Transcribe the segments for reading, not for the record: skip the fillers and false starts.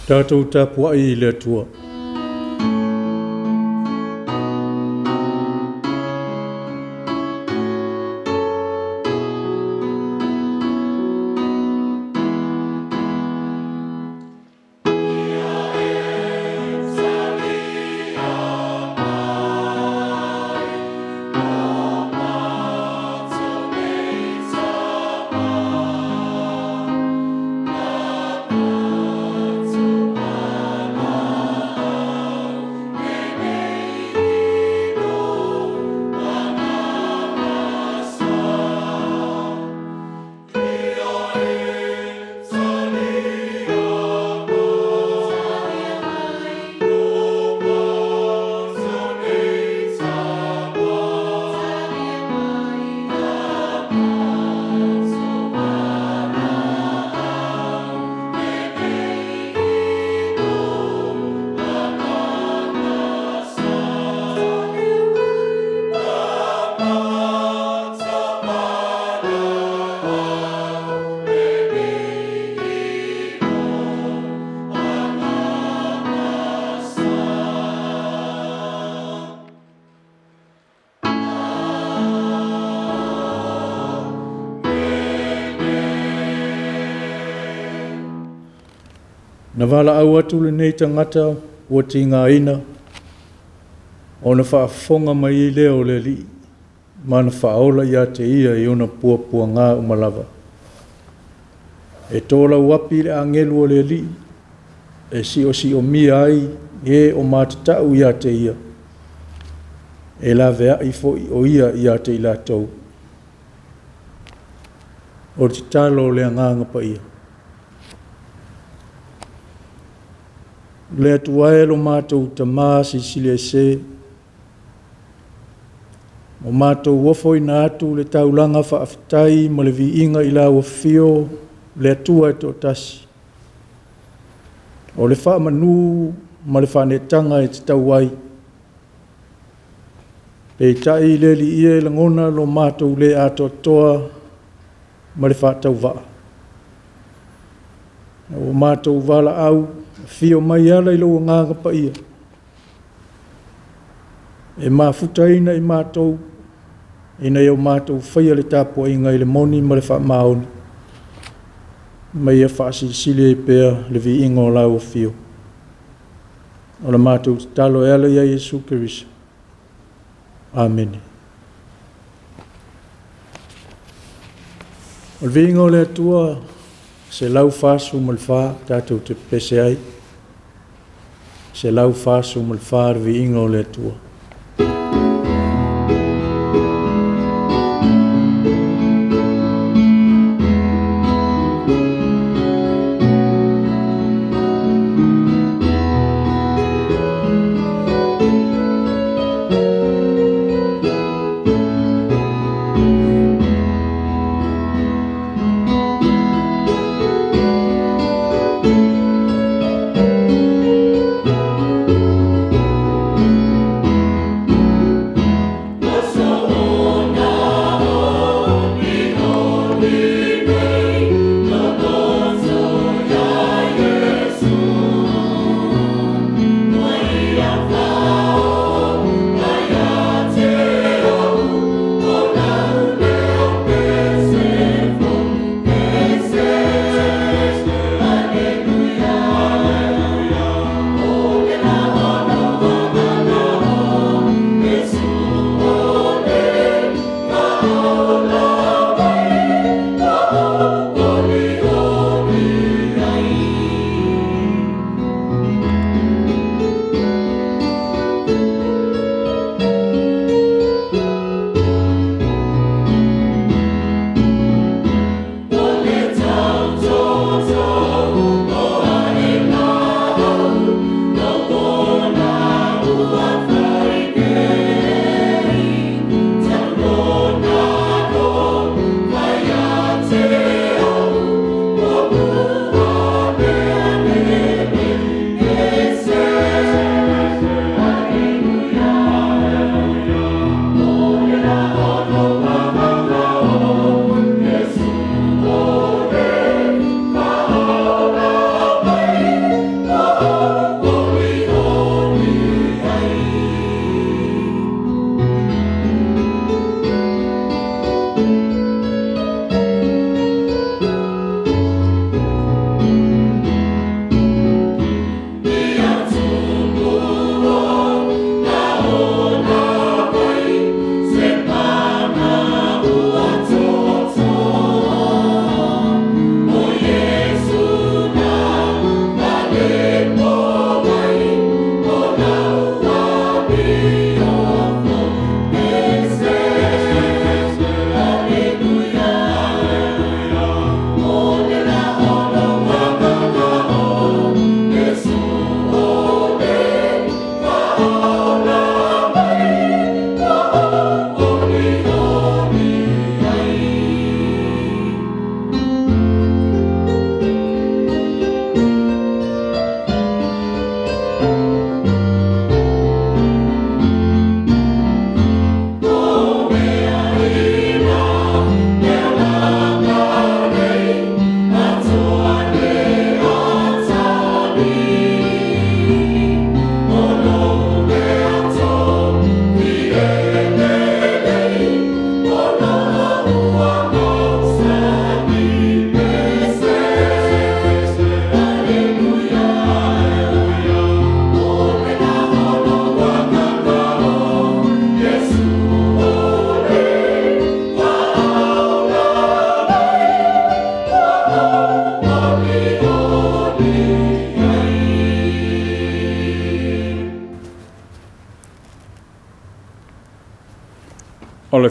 Tātou tapua'i I le atua. Na wala au atu le nei tangata ua ti ngā ina o na whaafonga mai I leo le li ma na whaola I a te ia I ona pua ngā umalawa. E tōla uapi le Āgelu o le li e si o mia ai e o mātatau I a te ia e la vea I fo o ia I a te ila tau. O te talo le nganga pa ia. Le atuae lo mātou tamā sisile se. O mātou wafo ina atu le taulanga whaafitai ma le viinga I la wafio le atua e tō tasi. O le whaamanu ma le whanetanga e te tauai. Pei tai le li ie langona lo mātou le ato toa ma le whaatau waa. O mātou wala au fio mai ala I lo nganga pa ia. E maafutaina I mātou, ina iau mātou whaia le tāpua'iga I le moni ma le whaamaoni. Mai e whaasilisile I pēr le viinga o lau o fio. O la mātou talo e ala ia Iesu Keriso. Amen. O le viinga o le atua, se lau whaasu ma le whaa, tātou te pese ai. Se lau whaasu ma le whaa le viinga o le atua.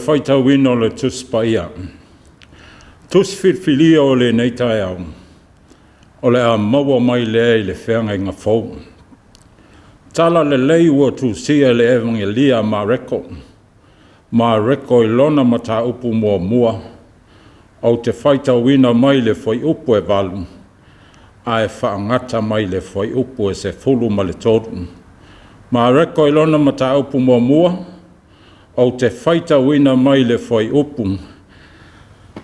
Faitau wino le Tusi paia. Tusi whilwhilia o le nei tai au. O le a maua mai le le whenga inga fau. Tala le lei ua Tusia le evangelia Mareko. Mareko I lona mata upu mua mua. Au te Faitau wina mai le foi upu e valu. A e whaangata mai le foi upu e se fulu ma le toru. Mareko I lona mata upu mua mua. Au te Faitau wina mai le foi upu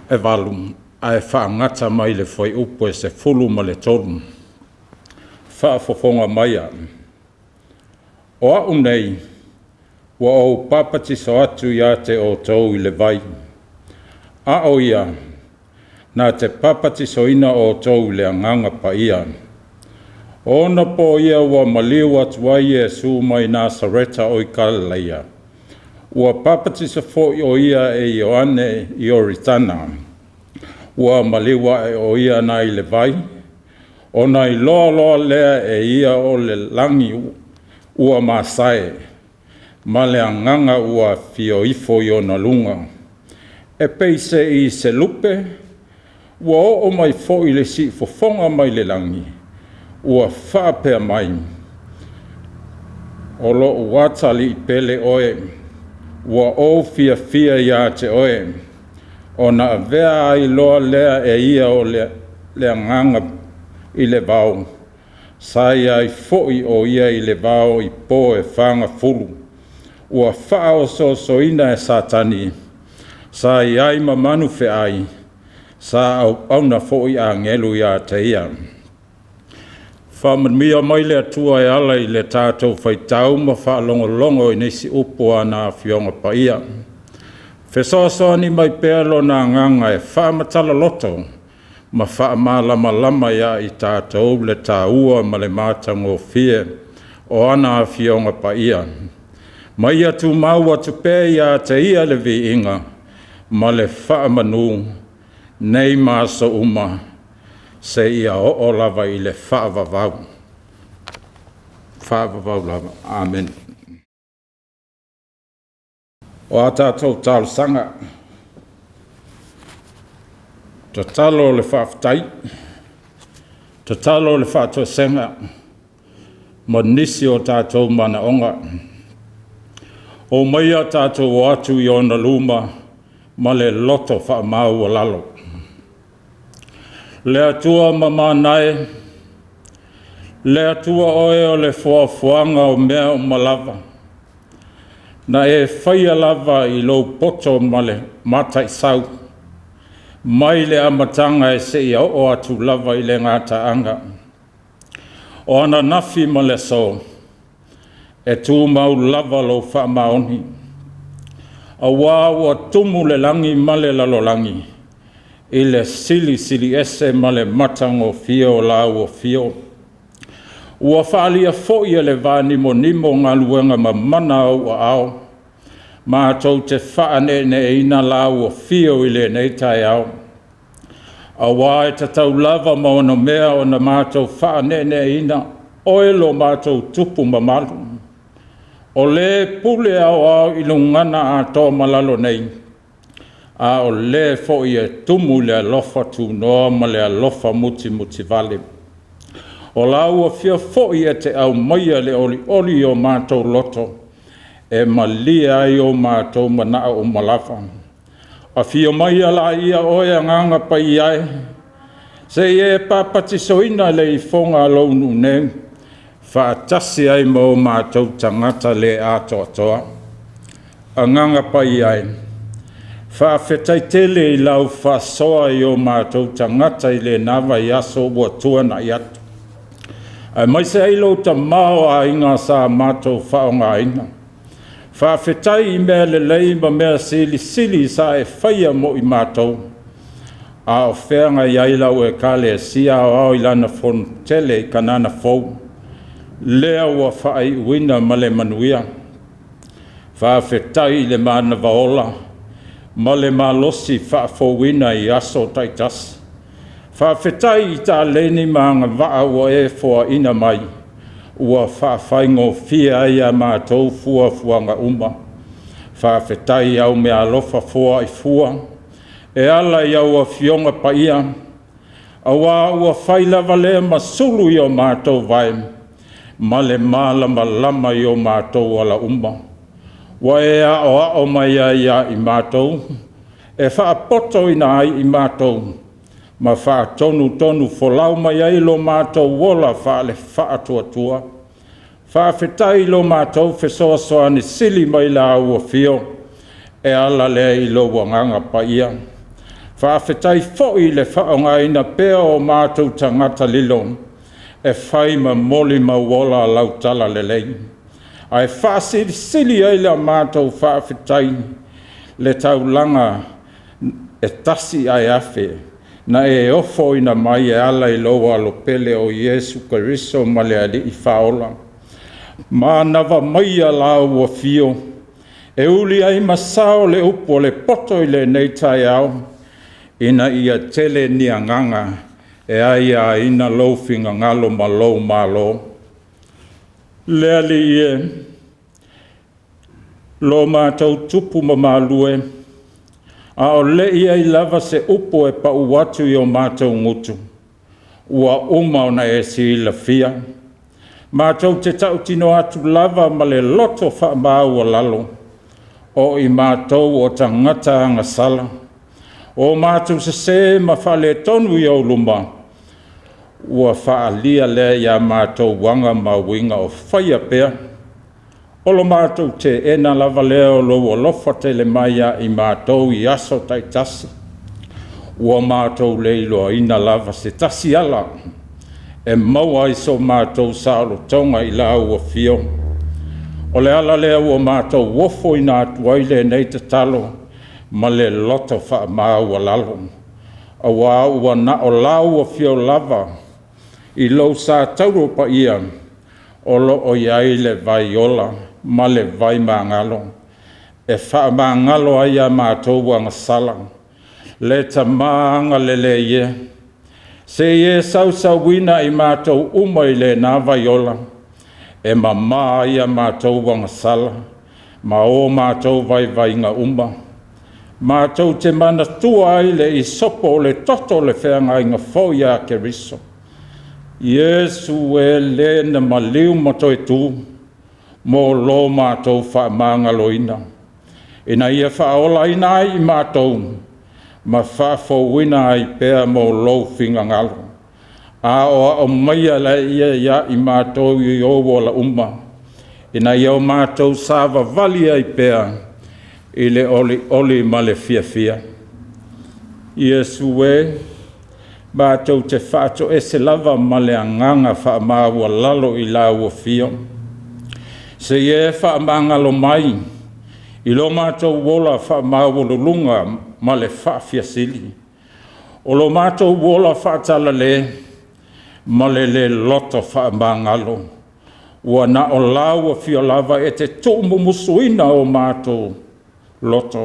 e valu. A e whaangata mai le foi upu e se fulu ma le toru. Whaafofonga mai a. O au nei, wa o papati so atu ia te o tau I le vai. A o ia, na te papati so ina o tau le anganga pa ia. Ona po ia wa maliu atu ai e su mai Nasareta o I Galileia. Ua papati so fo o ia e Ioane I Oritana. Ua maliwa e o ia na I le vai. Ona I loa loa lea e ia o le langi ua masae. Ma le anganga ua fio ifo I ona lunga. E peise I se lupe. Ua o mai fo I le si fofonga mai le langi. Ua whaapea mai. O lo uatali I pele oe. Ua o fia ia te oe. O na avea ai loa lea e ia o le anganga I le vau. Sai ai foi o ia I le vau I po e whanga fulu. Ua whao so ina e satani. Sai ai mamanu fe ai. Sa au na foi a Āgelu ia te ia. Whamanmia mai le atua e ala I le tātou Faitau ma whaalongolongo I nisi upo ana whionga pa ia. Whesoasoa ni mai pēlo na nganga e whaamatala loto. Ma whaamalama lama ia I tātou le tāua ma le mātango fie o ana whionga pa ia. Mai atu mau atu pē ia te ia le vi inga. Ma le whaamanu nei māsa uma. Se ia o lava I le whaavavau. Whaavavau lava. Amen. O a tātou tālu sanga. Ta talo le whaaftai. Ta talo le whaatua senga. Ma nisi o tātou mana onga. O maia tātou o atu I ona luma. Ma le loto whaamau o lalo. Le atua mamanae, le atua oe o le fuafuanga o mea o malava. Na e whaia lava I lo poto ma le matai sau. Mai le amatanga e se ia o atu lava I le ngata anga. O ana nafi ma le so, e tu mau lava lo wha maoni. A wā ua tumu le langi ma le lalolangi. I le sili ese ma le matango fio la o fio. Ua whaalia foia le vānimo nimo Gāluega ma mana au a ao. Ma tau te whaane ne ina la o fio I le nei tai ao. A wā e tatau lava ma ona mea o na mātou whaane ne ina oelo mātou tupu mamalu. O le pule au I lungana a tō malalo nei. A o le fo I e tumu le alofa tu noa ma le alofa muti vale. O la ua fia fo I e te au maia le oli o mātou loto. E malia ai o mātou mana o malafa. A fia maia la ia oe nganga pa I ai. Se e papati soina le I fonga launu neu. Whaatasi ai mo mātou tangata le atoa. A nganga pa I ai. Whaafetai tele I lau whasoa I o mātou tangata I le nawa I aso ua tuana I atu. Ai mai se ailo ta mao a inga sa mātou whaonga ina. Whaafetai I mea le lei ma mea sili sa e whaia mo I mātou. A o whenga I ailau e kale e sia o au I lana fon tele I kanana fau. Lea ua whaai uina ma le manuia. Whaafetai le mana vaola. Ma le malosi whaafowina I aso taitas. Whaafetai I tā leni maanga waa ua e fua ina mai. Ua whaafai ngō fia ia mātou fuafuanga uma. whaafetai au mea alofa fua I fua, e ala I au a fionga pa ia, awa ua whailava lea masulu I o mātou vai, male malama lama I o mātou ala umma. Wa e a o mai ia I mātou, e whaapoto ina ai I mātou, ma tonu folau mai ai lo mātou wola whaale whaatuatua. Whaafetai lo mātou whesoa soa ni sili mai la ua fio, e ala lea I lo wanganga pa ia. Whaafetai foi le whaongaina pea o mātou tangata lilo, e whai ma moli ma wola lautala lelei. Ai whaasiri sili ai la mātou whaafetai, le taulanga e tasi ai afe, na e ofo ina mai e ala I loa lo pele o Yesu Karisto ma le ali I whaola. Ma nawa mai a lau a fio, e uli ai masao le upo le poto I le nei tai au, ina ia tele ni anganga, e ai a ina laufinga ngalo ma lo. Le ali ie, lo mātou tupu ma malue, a o le ia I lava se upo e pa uatu I o mātou ngutu, ua uma ona e si la fia. Mātou te tau tino atu lava ma le loto wha māua lalo, o I mātou o tangata anga sala, o mātou se ma whale tonu I au luma, ua whaalia lea ia mātou wanga ma winga o whaia pea, o lo mātou te ena lava lea o lo o lofa te le maia I mātou I aso tai tasi, ua mātou leilo ina lava se tasi ala, e maua I so mātou saalo tonga I la ua fio. O le ala lea ua mātou wofo ina Atua I le nei te talo, ma le loto wha māua lalo. Awa ua na o la ua fio lava, I lo sa tauro pa ia, o lo o iai le vai ola, ma le vai mangalo. E wha mangalo aia mātou wanga sala, le ta maanga le ie, se ie sau wina I mātou umai le nā vaiola, e ma ia mātou wanga sala, ma o mātou vai ngā uma. Mātou te mana tua ai le I sopo le toto le whenga I ngā fōia ke riso. Yesu e le na maliu matoi tū, mō lo mātou wha Āgelu. Ina ia wha ola ina I mātou, ma whawhauina ai pēr mō lou whinga ngalo. A o maia la ia I mātou I o wala umma. Ina ia o mātou sāwa vali ai pēr, I le oli ma le fia. Iesu e, mātou te whāto e se lava ma le anganga wha māua lalo I la ua fio. Se ie wha mangalo mai, I lo mātou wola wha māua lulunga ma le whaafia sili. O lo mātou wola whaatala le, ma le loto wha mangalo. Ua na o laua fio lava e te tūmumusuina o mātou loto,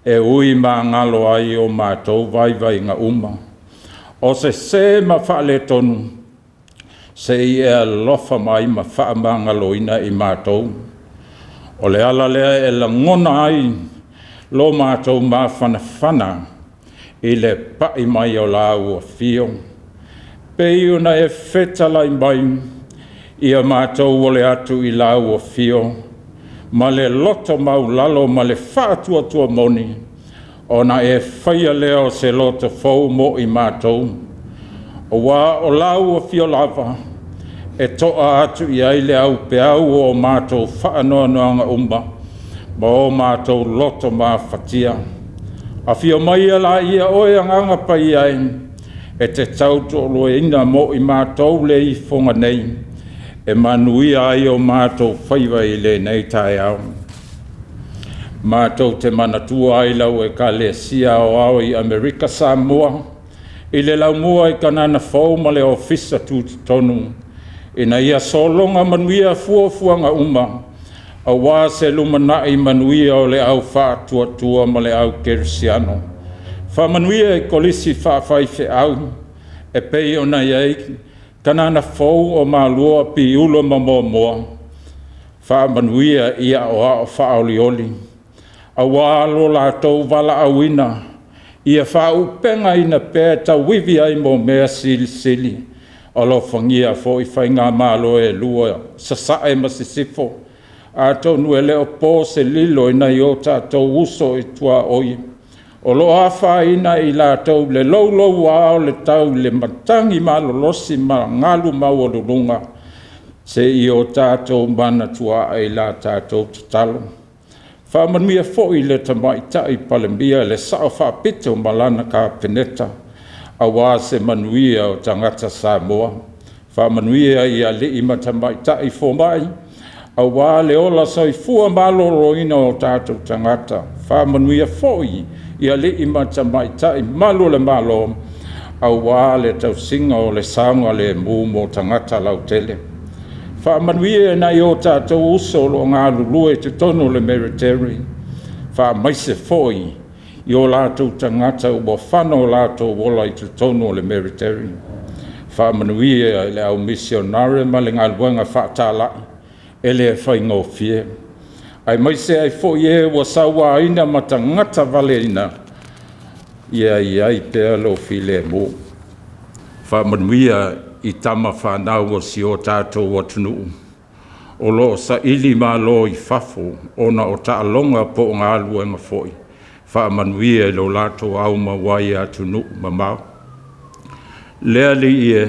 e ui mangalo ai o mātou vai ngā uma. O se ma whaale tonu, se I e lofa mai ma wha mangaloina I mātou. O le ala lea e la ngona ai, lo mātou mawhana, I le pai mai o la ua fio. Pei una e whetalai mai, Ia mātou o le atu I la ua fio, ma le loto mau lalo ma le whātua moni, ona e whaia leo se loto fau mo I mātou. O wā o la ua fio lava, e toa atu I ai le au pe au o mātou whaanoanoanga umma, ma o mātou loto mā whatia. A fio mai ala ia oe anganga pa I ai, e te tauto loe ina mo I mātou le I whonga nei, e manuia ai o mātou whaiwa I le nei tai au. Mātou te manatua ai lau e ka le sia o au I Amerika Samoa, I le lau mua I kanana fau ma le ofisa tūti tonu, ina ia solonga manuia fuafuanga uma, a wā se lumanai manuia o le au whātua ma le au kerisiano. Wha manuia e kolisi whawhaife au, e pei ona iei, kanana fau o mālua pi ulo ma moa. Wha manuia ia o a o whaolioli. Awa lo lātou wala awina. Ia whaupenga ina pē wivi ai mo mea sili. Alo whangia fo I whainga mālo e lua sasae masisifo. A tau nue leo pō se lilo ina I o tātou uso I tua oi. O lo awha ina I lātou le lau wao le tau le matangi malolosi ma ngalu mawalurunga. Se I o tātou mana tua ai la tātou tatalo. Whamanuia fo'i le tamaitai palemia le sao whapito malana ka peneta. Awa se manuia o tangata Samoa. Whamanuia I a li ima tamaitai fomai. Awa le ola soifua maloroina o tātou tangata. Whamanuia fo'i I a li ima tamaitai malo le malo. Awa le tausinga o le saunga le mo tangata lautele. Whamanuia na I o tātou uso lo ngā lulue te tono le military. Whamaise fo'i I o lātou tangata ua whano lātou wola I te tono le military. Whamanuia le au misionare ma le ngā luenga whātālai. Ele e whaingo fie. Ai maise ai fo'i e ua sawa ina ma tangata vale ina. Ia I pēr lo file mo. Whamanuia I tama whanau o si o tātou o tunu. O lo sa ili mā lo I whafo, ona o ta alonga po ngā luenga foi. Whaamanuia lo lātou au ma wai a tunu ma mau. Lea li ie,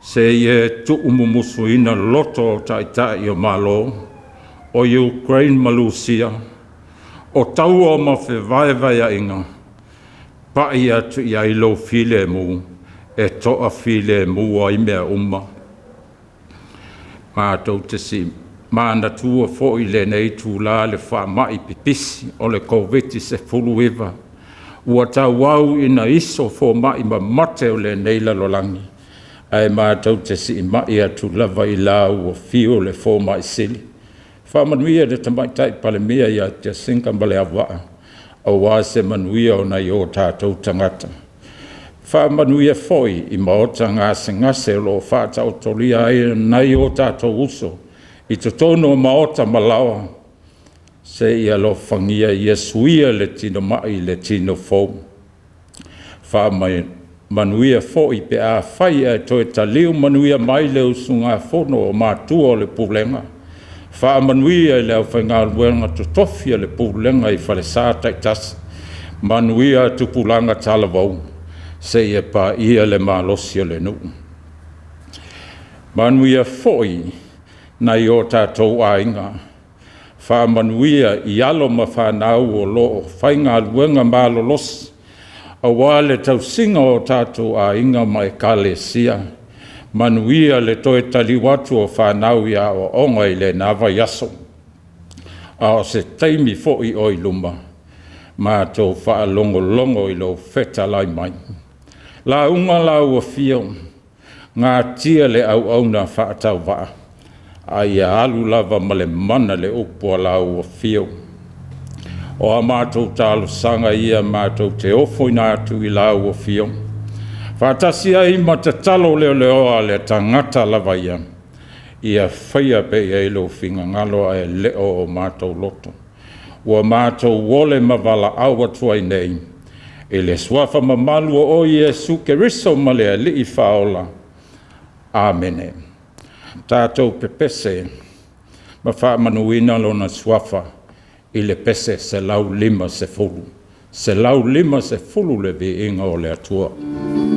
se ie tu umumusu ina loto o taitai o malo, o Ukraine malusia, o tau o ma whewaiwai a inga, pa ia tu ia ilo file mu, e toa file mua I mea umma. Mātou te si mana tua fo'i le nei tū la le whamai pipisi o le COVID se fulu iwa. Ua tau wau ina iso fo mai ma mate o le nei la lolangi. Ai mātou te si mai atu lava I lau o fio le fo mai sili. Whamanuia de tamaitai palemia ia te sinka male awaa. Awa se manuia o nei o tātou tangata. Whamanuia foi I maota ngase lo whātau tolia ai nei o tātou uso. I te tono maota malawa. Se ia lo whangia ia suia le tino mai le tino fōu. Whamanuia foi pe a whai e toi taliu manuia mai le usunga whono o Mātua o le pulenga. Whamanuia le au whainga luenga tutofia le pulenga I whale sātai tasi. Manuia tupulanga talavau. Se ia pa ia le malosia le nu. Manuia foi na I o tātou ainga. Whamanuia I alo ma whanau o lo whainga luenga malolosi. A wale tau singa o tātou ainga mai kalesia. Manuia le toe taliwatu o whanau ia o onga I le nawa yaso. A o se teimi foi o I luma. Mātou whaalongo I lo feta lai mai. La unga la ua fio, ngā tia le au na whaatau waa. Ai a alu lava ma le mana le upua la ua fio. O a mātou tālu sanga ia mātou te ofoina atu I la ua fio. Whātasi ai ma te talo leo a le tangata lava ia. Ia whaia pe e lo finga ngalo e leo o mātou loto. Ua mātou wole ma wala awa tuai nei. E le swafa mamalu o Iesu Keriso ma le li I whaola. Amene. Tātou pepese, ma whaamanuina lona swafa I le pese se lau lima se fulu. Se lau lima se fulu le vi inga o le atua. Oh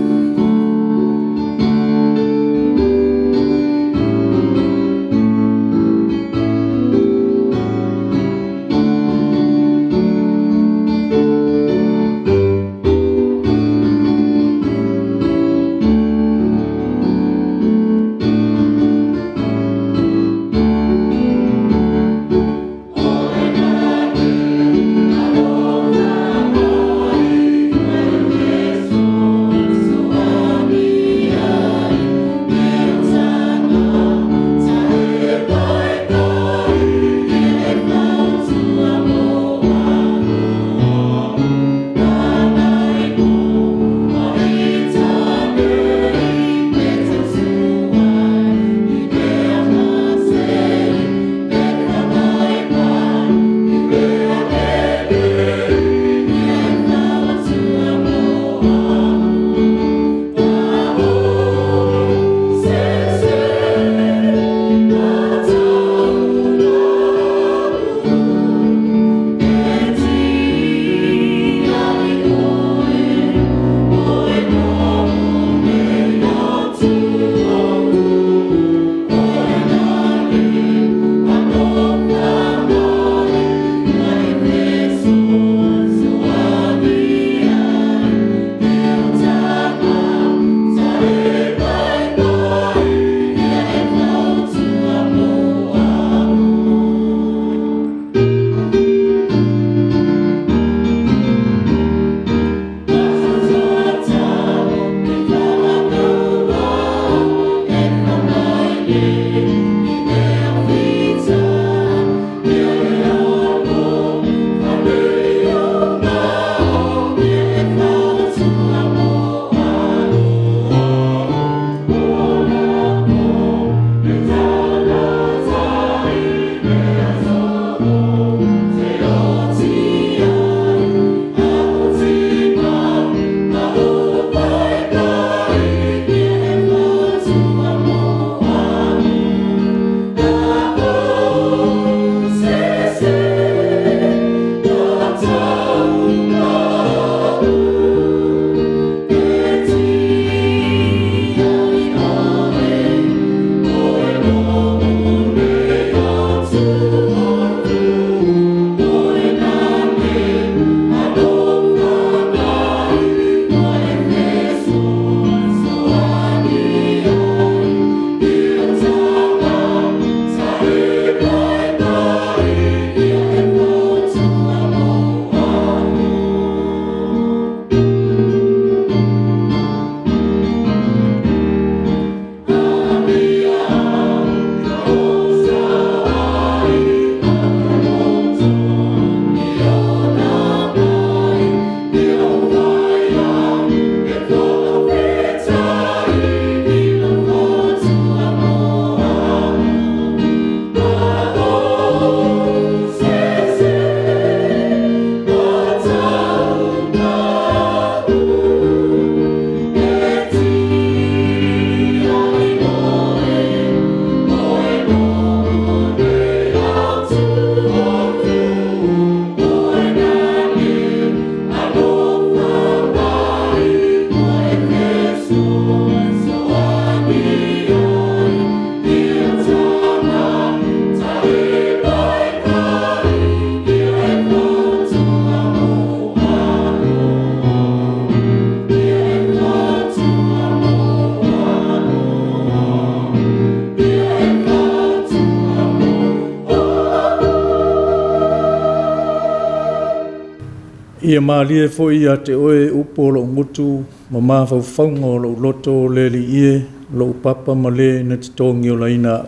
Ia malie fo ia te oe upo lo ngutu, ma mawhauwhaunga lo loto le li ie, lo papa ma le na te tōngi o laina.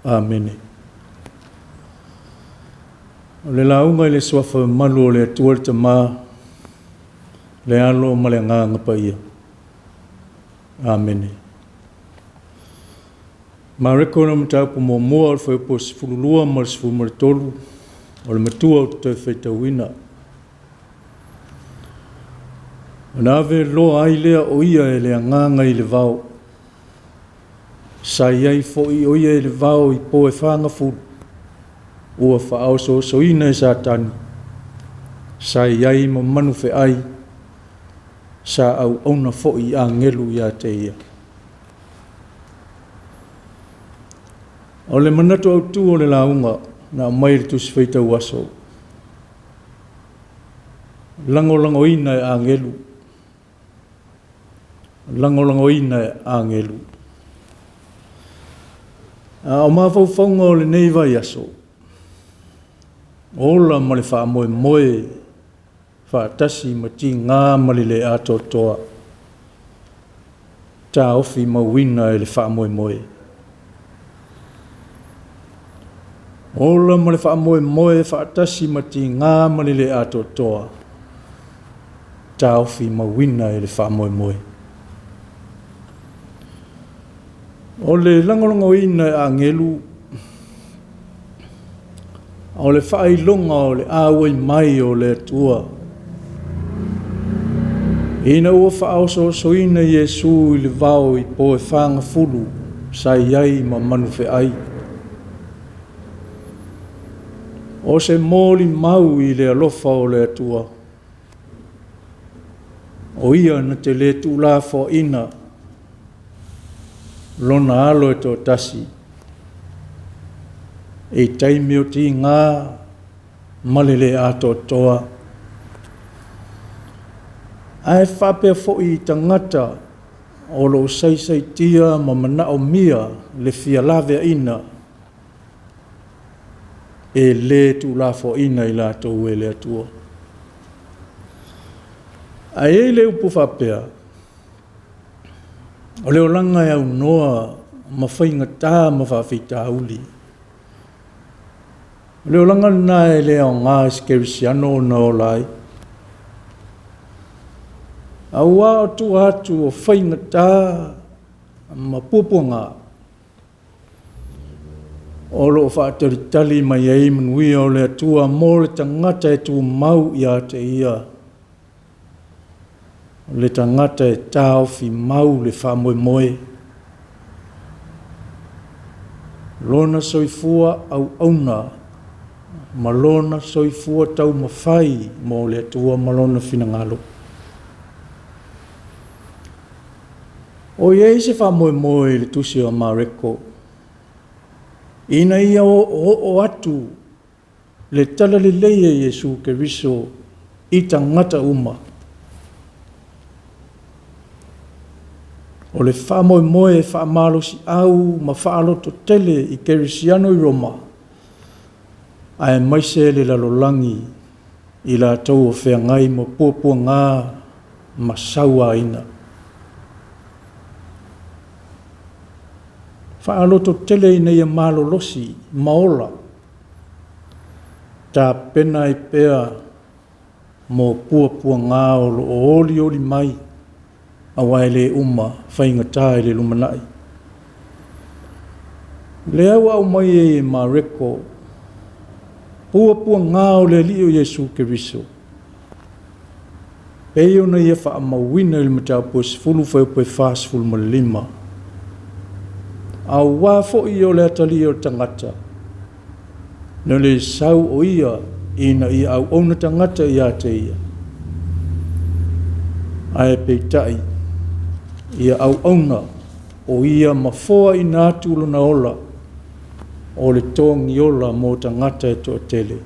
Amene. O le launga i le swafa malu o le atua le tamā, le alo ma le nganga pa ia. Amene. Mareko na mtaupu mo mua o le whaipo sifululua ma le sifulumaritolu, o le matua o te Faitauina. Nave lo ai lea o ia e le nganga i le vau. Sa iai fo i o ia e le vau i po e whanga fulu. Ua whaau so ina e sa tani. Sa iai ma manu fe ai. Sa au ona fo i Āgelu ia te ia. O le manatu Autū o le launga na mai le tusi Faitau aso. Lagolagoina e Āgelu. Lagolagoina e Āgelu. O mawhauwhaunga o le nei vai aso. Ola ma le wha moe moe, wha tasi ma ti ngā ma le atotoa. Tā ofi mawina e le wha moe moe. Ola ma le wha moe moe, wha tasi ma ti ngā ma le atotoa. Tā ofi mawina e le wha moe moe. O le Lagolagoina e Āgelu, o le whailonga o le āwai mai o le atua. Ina ua whaoso so ina Iesu i le vau i po e whanga fulu, sa iai ma manu fe ai. O se mōli mau i le alofa o le atua. O ia na te le tūlā fo ina, lona alo e tō tasi. E taimi o ti ngā malele ato toa. Ai whapea fo i tangata o lo saisai tia ma mana o mia le fia lave ina. E le tu la fo ina i la tō e le atua. Ai e le upu whapea. O leo langa e au noa ma whainga tā ma whawhita uli. O leo langa na e leo ngā eskerisiano na o lai. Au a o tu atu o whainga tā ma pupunga. O lo whaataritali mai e imanui o le atua mō le tangata e tu mau i a te ia. Le tangata e tāofi mau le whamoe moe. Lona soifua au auna, ma lona soifua tau mawhai mō le atua ma lona whinangalo. O iei se whamoe moe le tusi o Mareko. Ina ia o atu le tala le leia Iesu ke riso i tangata uma. O le whamoe moe whamalosi au ma whaaloto tele i kerisiano i Roma. Ai maise le lalolangi i la tau o whea ngai mo puapua ngā ma saua ina. Whaaloto tele i nei a malolosi maola. Tā pena i pea mo puapua ngā o lo oli mai. Awai le uma whainga tāi le lumanai. Le au mai e Mareko, puapua ngā o le li o Iesu Keriso. Peo na ia wha amawina ili mataupu sifulu whaipo e whaasifulu ma lima. Au wafo i o le atali o tangata. Na le sau o ia ina i au ona tangata i a te ia. Ai peitai. Ia au auna o ia mafoa i nātulu na ola o le tōngi ola mō tangata e tō tele.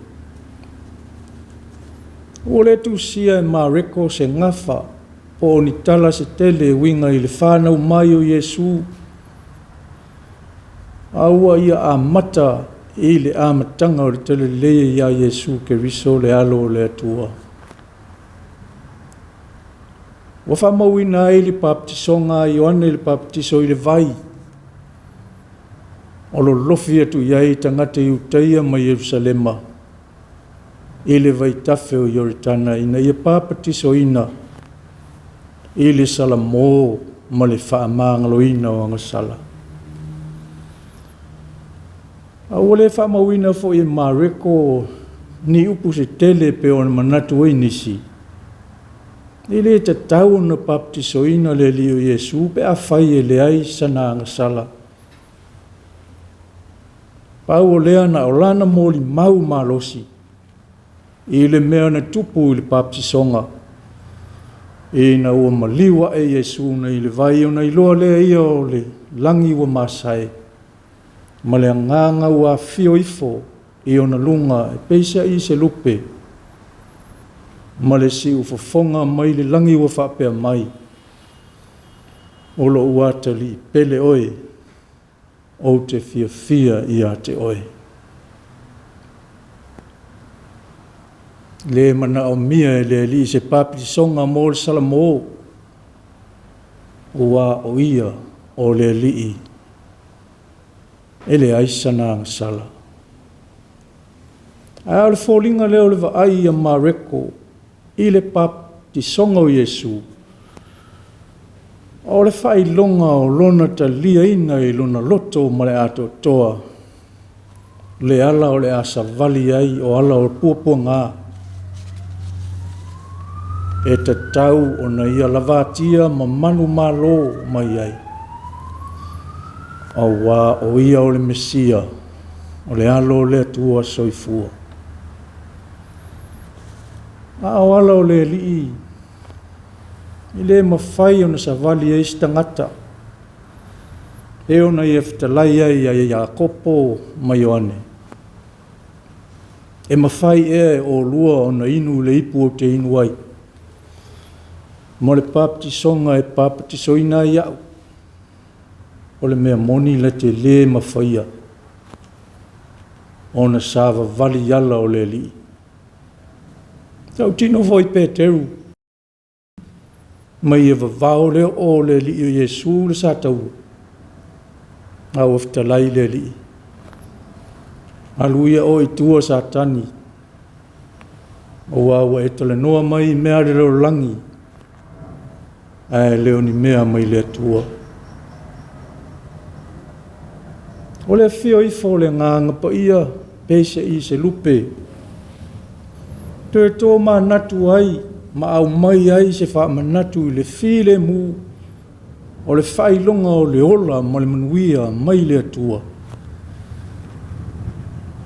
O le tusia e Mareko se ngafa po ni tala se tele winga i le whānau mai o Iesu. Aua ia a mata i le amatanga o le tele leia ia Iesu ke riso le alo o le atua. Ua whamauina ai le papatisonga i oane le papatiso i le vai. O lo lofi atu iai tangata i utaia ma Yerusalema. I le vaitafe o Yoritana ina ia papatiso ina. I le salamo ma le whaamangaloina o angasala. Aua le whamauina fo i Mareko ni upu se tele pe o manatu o inisi. I le te tau na paptisoina le lio Yesu pe a whai e le ai sana angasala. Pau o lea na o lana mōli mau malosi. I le mea na tupu i le paptisonga. I na ua maliwa e Yesu na i le vai o na iloa lea ia o le langi ua masai. Ma le nganga ua fio ifo i o na lunga e peisa i se lupe. Ma le si ufafonga mai le langi ua whapea mai. O lo uata li pele oe. O te fia i a te oe. Le mana o mia e le li se papitisonga mo le salamo. Ua o ia o le li. Ele aisana ang sala. A le fōlinga leo le vaai a Mareko. I le papitisonga o Yesu. O le whai longa o lona ta lia ina i lona loto ma le ato toa. Le ala o le asa vali ai o ala o puapua ngā. E te tau o na ia lavatia ma manu malo mai ai. O wā o ia o le Mesia. O le alo le atua soifua. A o ala o le lii. I le mawhai o na savali e istangata. E o na E.F.K.A.S ai a Iakopo mai oane. E mawhai e o lua o na inu le ipu o te inu ai. Mo le papatisonga e papatisoina i au. O le mea moni le te le mawhaia. O na sava vali yala o le li. Tau tino voi Peteru. Mai e vavao leo o le li o Yesu le satau. Au aftalai le li. Aluia o i tua satani. O awa e tole noa mai mea le leo langi. Ai leo ni mea mai le tua. O le fio ifo le nganga pa ia peise i se lupe. Te tō ma natu ai, ma au mai ai se wha manatu i le file mu. O le whailonga o le ola ma le manuia mai le atua.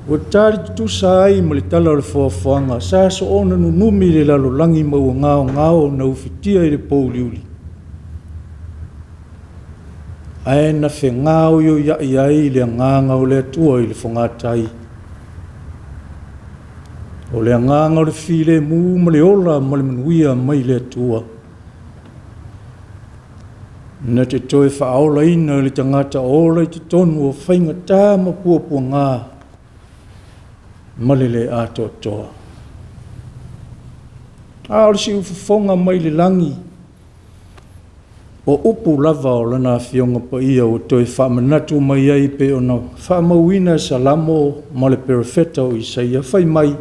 O tari tusa ai ma le tala o le whaafanga, sa so ona nunumi le lalo langi maua ngao na ufitia i le pouliuli. Ai na fe ngao yo iai le nganga o le atua i le whangatai. O le nganga o le file mu ma le ola ma le manuia mai le atua. Na te toe whaola ina le tangata ola i te tonu o whainga tā ma puapua ngā. Ma le ato toa. A o le si ufafonga mai le langi. O upu lava o lana fionga pa ia o toi whamanatu mai ai pe o na whamauina salamo ma le perifeta o Isaia whai mai.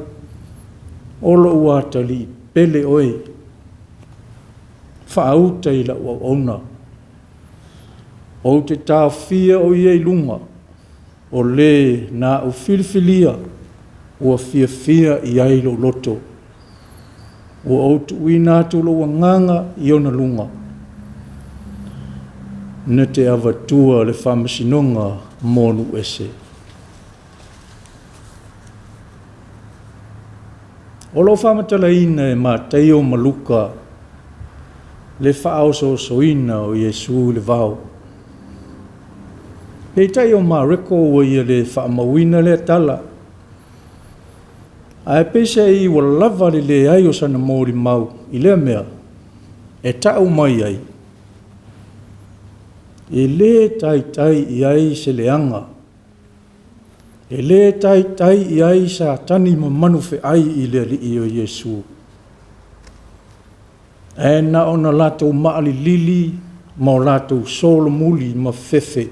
Olo uata li pele oe. Whaauta i la ua ona. O te tāwhia o iei lunga. O le na o filifilia. Ua fia i ai lo loto. Ua Autū i nātu lo nganga i ona lunga. Na te avatua le whamasinonga monu ese. O lo whamatala ina e mātai o maluka le whaoso soina o Yesu le vau. Hei tai o Mareko ua ia le whaamawina le tala. Ai pese i wa lava le ai o sana mōri mau i lea mea. E tau mai ai. E le tai i ai se leanga. E le tai i ai sa tani ma manu fe ai i le li o Yesu. E na ona lātou maali lili, ma o lātou solo muli ma fefe.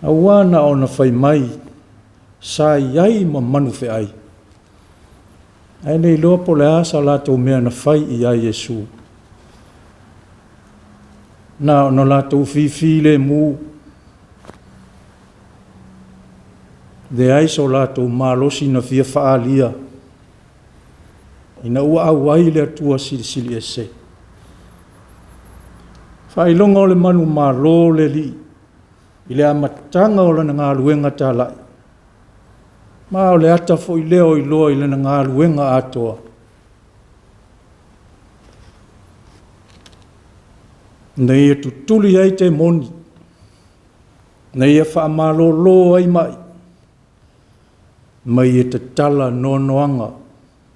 Awana ona whai mai, sa iai ma manu fe ai. E nei loa po le asa lātou mea na whai i ai Yesu. Na ona lātou fifi le mu, de ai so lātou mālosi na fia whaalia. Ina ua au ai le atua sili ese. Whailonga o le manu mālo le li. I le amatanga o lana Gāluega tālai. Ma o le ata fo i leo i loa i lana Gāluega atoa. Nei e tutuli ai te moni. Nei e whaamalo lo ai mai. Mai e te tala nonoanga.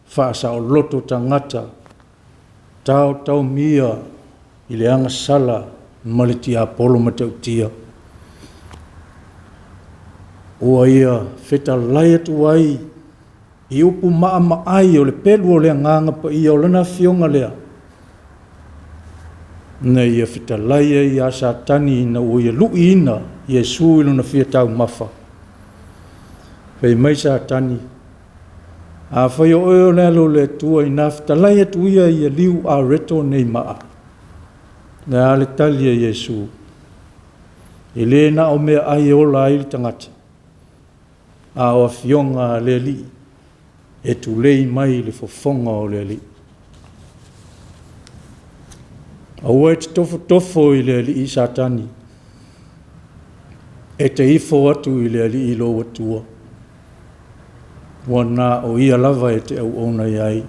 Whaasa o loto tangata. Tau mia i le anga sala maliti a polo matautia. Ua ia wheta lai atu ai i upu maa ai o le pelu o le nganga pa ia o lana fionga lea. Nei ia wheta lai ai a satani na o ia lui ina Yesu ilo na Faitau mafa. Whei mai satani. A whai o eo lelo le tua i nga wheta lai atu ia i a liu a reto nei maa. Na ale talia Yesu. I le na o mea ai o la ili tangata. A o fionga le li. E tu lei mai le fofonga o le li. A ua e te tofo i le li i satani. E te ifo atu i le li i lo atua. Wana o ia lava e te au ona iai.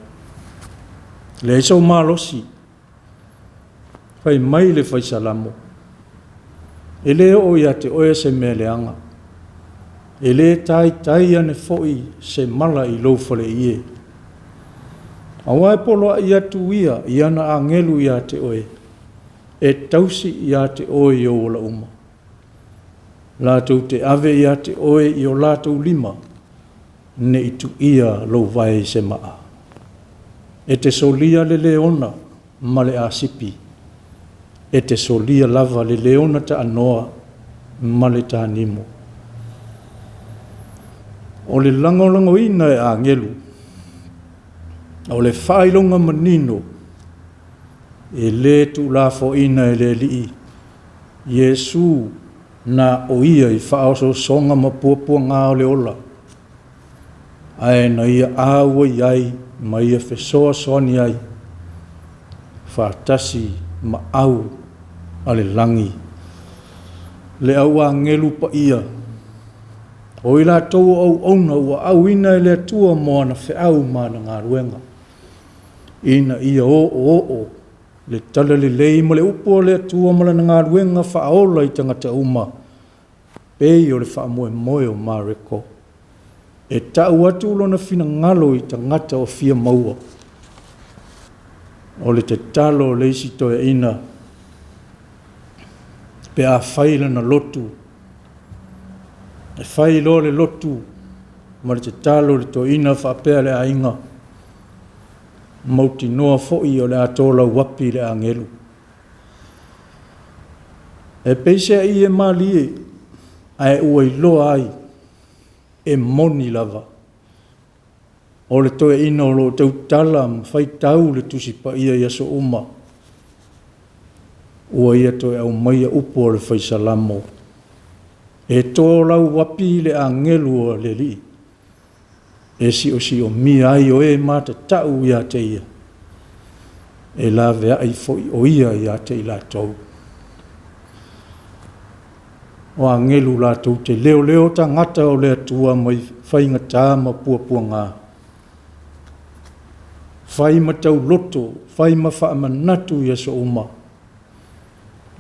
Le iso malosi. Fai mai le fai salamo. E le o ia te oia se mea leanga. E le tai ane foi se mala i lo fale ie. A wai polo a ia tu ia, iana Āgelu ia te oe. E tausi ia te oe i o la uma. Lātou te ave ia te oe i o lātou lima. Ne itu ia lo vai se maa. E te solia le leona ma le asipi. E te solia lava le leona ta anoa ma le ta animo. O le langolangoina e Āgelu. O le whailonga manino. E le tu la fo ina e le lii. Yesu na o ia i whaoso songa ma puapua ngā o le ola. Ae na ia awa iai ma ia whesoa soani ai. Whaatasi ma au ale langi. Le au Āgelu pa ia. O ila tau au ona ua au ina e le atua moa na whiau ma na Gāluega. Ina ia o. Le tala le lei mo le upo le atua ma na Gāluega whaola i tangata uma. Pei o le whaamoe moe o Mareko. E tau atu lona fina ngalo i tangata o fia maua. O le te talo le isi toe ina. Pe a whaila na lotu. E whai lo le lotu. Ma le te talo le to ina whaapea le ainga. Mauti noa fo'i o le atola wapi le Āgelu. E peise i e mali ai ua i loa ai. E moni lava. O le toe ina o lo tau tala ma Faitau le tusi pa ia iaso uma. Ua ia toe au maia upo o le whaisalamo. E tō lau wapi le Āgelu o le li. E si o mi ai o e mata tau ia te ia. E la vea ai foi o ia te ila tau. O Āgelu la tau te leo ta ngata o le atua mai whainga tā ma puapua ngā. Whai ma tau loto, whai ma whaamanatu ia so uma.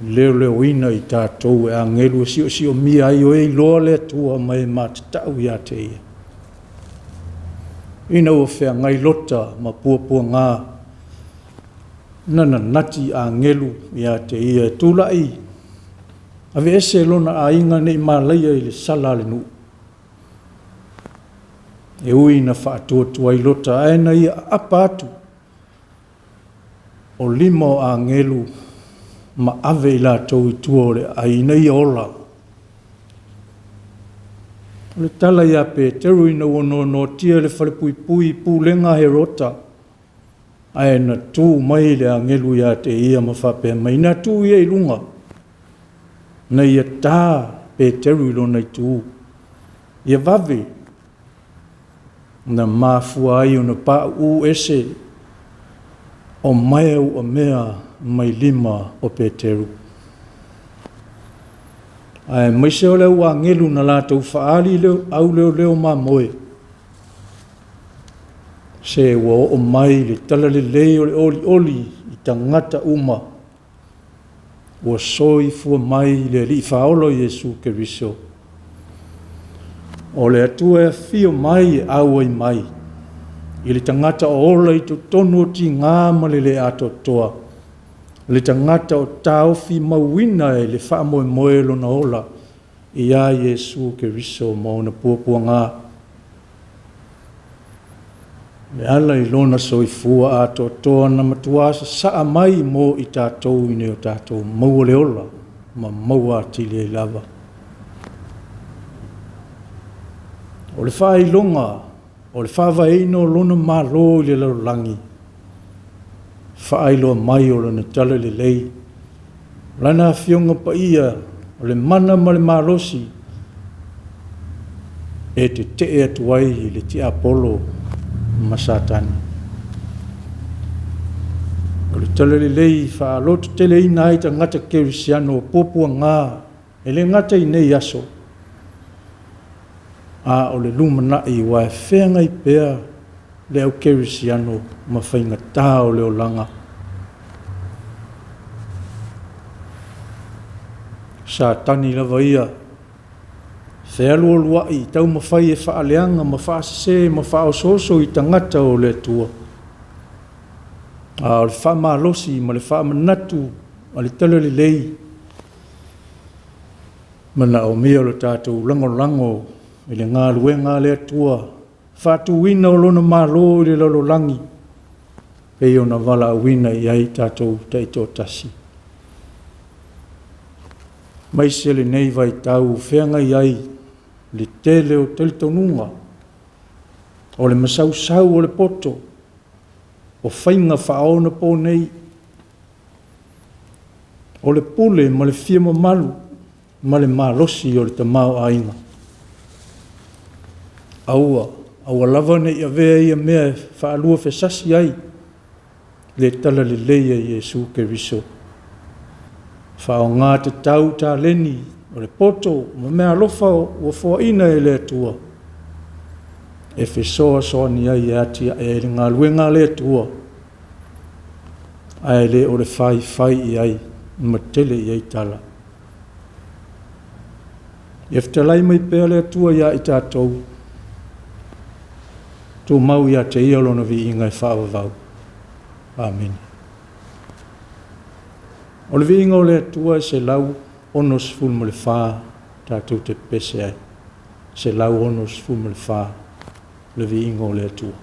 Leo ina i tātou e Āgelu si o mi ai o e loa le atua mai mata tau ia te ia. Ina ua whea ngai lota ma puapua ngā. Nana nati Āgelu ia te ia tūlai. Ave ese lona a inga nei mālaia i le sala le nu. E ui na whaatua tuai lota aena ia apa atu. o lima o Āgelu ma ave i lātou i tua o le aina i ola. O le tala ia Peteru ina no tia le whalepui pūlenga he rota. Ai na tū mai le Āgelu ia te ia ma whapea mai na tū ia i lunga. Na ia tā Peteru i lona i tū. Ia vave. Na māfua ai o na pā u ese o mai au o mea mai lima o Peteru. Ai mai se o leo Āgelu na lātou whaali leo mā moe. Se ua o mai le tala le lei o le oli i tangata uma. Ua soi fua mai le li whaolo Iesu Keriso. O le atua e fio mai au ai mai. I le tangata o ola i tonu o ti ngā male le ato toa. Le tangata o taofi mauina e le wha moe lo na ola. I a Iesu Keriso mo na puapua ngā. Le ala i lona soifua ato toa na matua sa saa mai mo i tātou i neo tātou maua le ola. Ma maua atili e lava. O le wha ilonga, o le wha vaino lona malo i le larolangi. Wha iloa mai o lona tala le lei. Lana fionga pa ia, o le mana ma le malosi. E te atuai i le ti Apolo masatani. O le tala le lei wha alotu tele ina ai ta ngata kerisiano o popua ngā. E le ngata i nei aso. A o le lumana i wa e whenga i pēr le au kerisiano ma whainga tā o le olanga. Sa tani lava ia. Whealu o luai, tau mawhai e whaaleanga, ma whaase, ma whaososo i tangata o le tua. O le whamalosi, ma le whamanatu, ma le tala le lei. Mana o mea o le tātou lango, i le Gāluega le atua. Whātuina o lona mālo i le lalolangi. Pei o na wala awina i ai tātou taito tasi. Mai se le nei Faitau, whenga i ai, le tele o tele tonunga, o le masau o le poto, o whainga whaona pō nei, o le pule ma le whiama malu, ma le malosi o le tamau ainga. Aua lava nei a vea ia mea whaalua whesasi ai, le tala le leia Iesu Keriso. Whao ngā te tau tā leni, o le poto, ma mea alofa o whaina e le atua. E whesoa soa ni ai e ati e le Gāluega le atua. Ai le o le whai i ai, ma tele i ai tala. E whtalai mai pēr le atua ia i tātou. Tō mau ia te ia lona vi inga e whaavavau. Amen. O le vi inga o le atua se lau onos ful mo le wha tātou te pese ai. Se lau onos ful mo le wha le vi inga o le atua.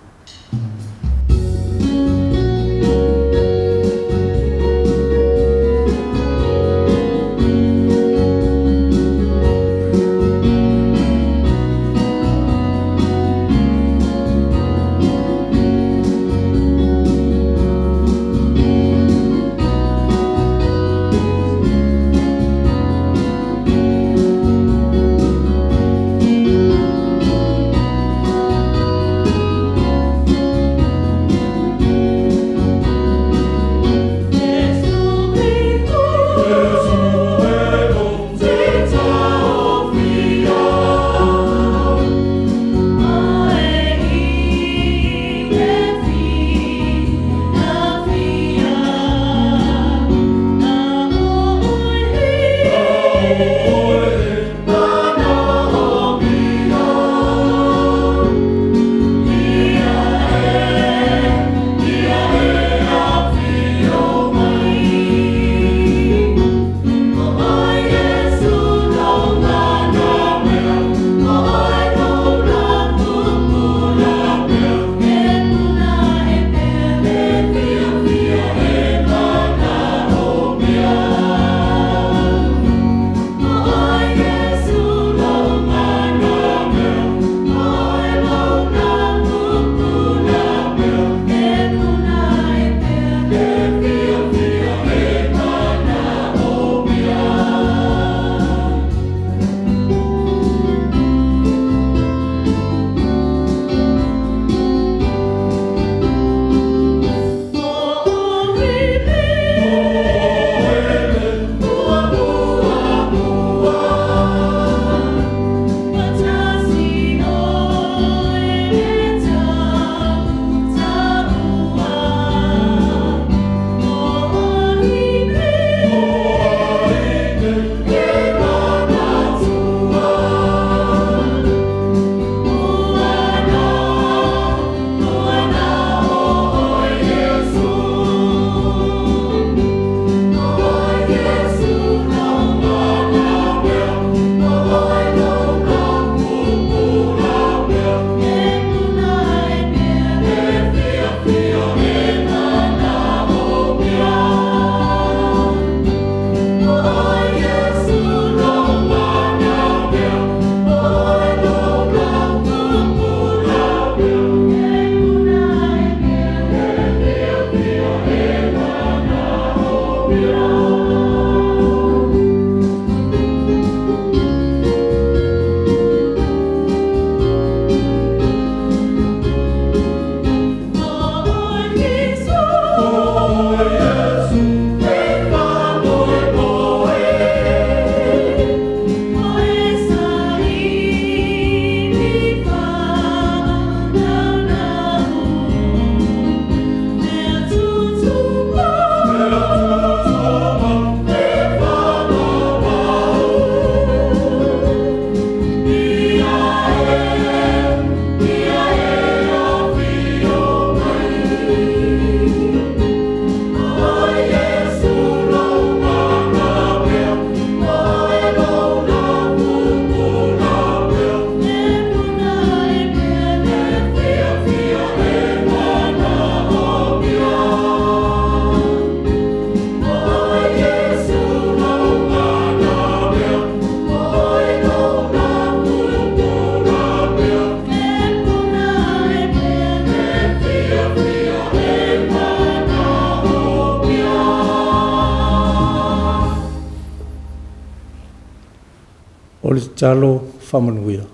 o le talo whamanuia.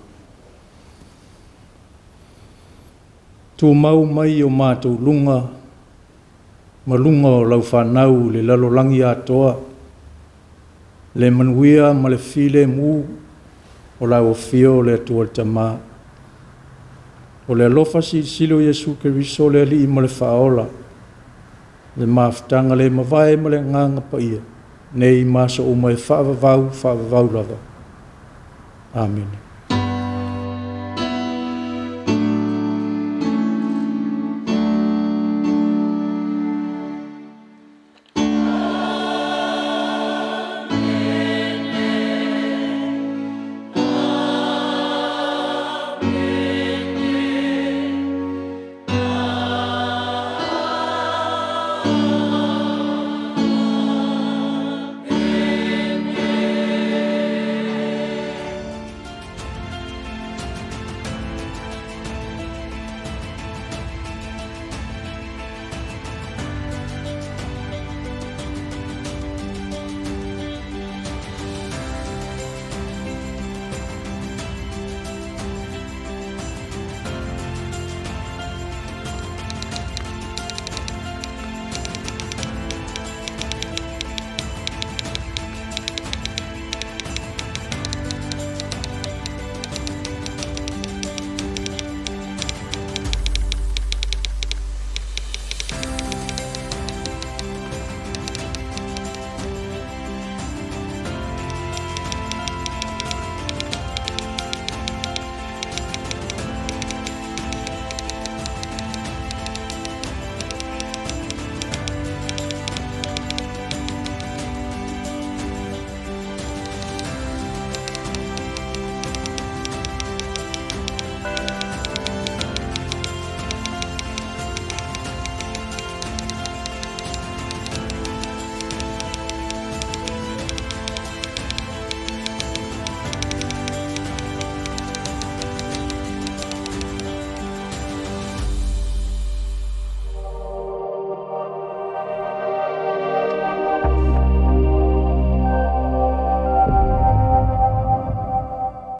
Tu mau mai o mātou lunga, malunga o lau whanau le lalolangi atoa, le manuia ma le file mu o lau o fio le atua le tamā. O le alofa silo Iesu Keriso le ali ma le whaola, le mawhitanga le mawai ma le nganga pa ia, nei maso o mai whaavavau lava. Amen.